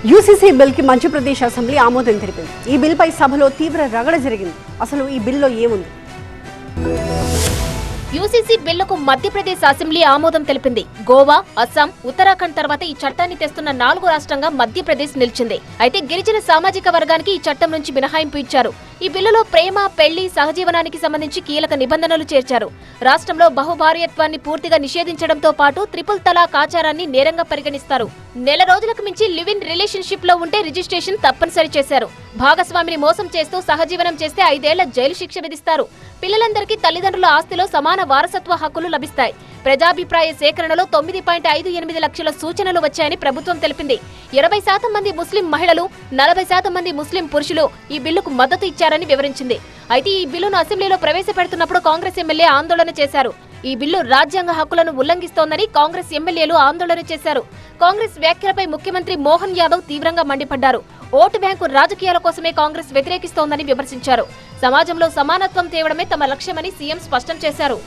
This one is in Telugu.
యూసీసీ బిల్ కి మధ్యప్రదేశ్ అసెంబ్లీ ఆమోదం తెలిపింది. ఈ బిల్ పై సభలో తీవ్ర రగడ జరిగింది. అసలు ఈ బిల్లో ఏముంది? యూసీసీ బిల్లుకు మధ్యప్రదేశ్ అసెంబ్లీ ఆమోదం తెలిపింది. గోవా, అస్సాం, ఉత్తరాఖండ్ తర్వాత ఈ చట్టాన్ని తెస్తున్న 4వ రాష్ట్రంగా మధ్యప్రదేశ్ నిలిచింది. అయితే గిరిజన సామాజిక వర్గానికి ఈ చట్టం నుంచి మినహాయింపు ఇచ్చారు. ఈ బిల్లులో ప్రేమ, పెళ్లి, సహజీవనానికి సంబంధించి కీలక నిబంధనలు చేర్చారు. రాష్ట్రంలో బహుభార్యత్వాన్ని పూర్తిగా నిషేధించడంతో పాటు ట్రిపుల్ తలాక్ ఆచారాన్ని నేరంగా పరిగణిస్తారు. నెల రోజులకు మించి లివ్ ఇన్ రిలేషన్షిప్ లో ఉంటే రిజిస్ట్రేషన్ తప్పనిసరి చేశారు. భాగస్వామిని మోసం చేస్తూ సహజీవనం చేస్తే 5 ఏళ్ల జైలు శిక్ష విధిస్తారు. పిల్లలందరికీ తల్లిదండ్రుల ఆస్తిలో సమాన వారసత్వ హక్కులు లభిస్తాయి. ప్రజాభిప్రాయ సేకరణలో 9.58 లక్షల సూచనలు వచ్చాయని ప్రభుత్వం తెలిపింది. 20% మంది ముస్లిం మహిళలు, 40% మంది ముస్లిం పురుషులు ఈ బిల్లుకు మద్దతు ఇచ్చారని వివరించింది. అయితే ఈ బిల్లును అసెంబ్లీలో ప్రవేశపెడుతున్నప్పుడు కాంగ్రెస్ ఎమ్మెల్యే ఆందోళన చేశారు. ఈ బిల్లు రాజ్యాంగ హక్కులను ఉల్లంఘిస్తోందని కాంగ్రెస్ ఎమ్మెల్యేలు ఆందోళన చేశారు. కాంగ్రెస్ వ్యాఖ్యలపై ముఖ్యమంత్రి మోహన్ యాదవ్ తీవ్రంగా మండిపడ్డారు. ఓటు బ్యాంకు రాజకీయాల కోసమే కాంగ్రెస్ వ్యతిరేకిస్తోందని విమర్శించారు. సమాజంలో సమానత్వం తేవడమే తమ లక్ష్యమని సీఎం స్పష్టం చేశారు.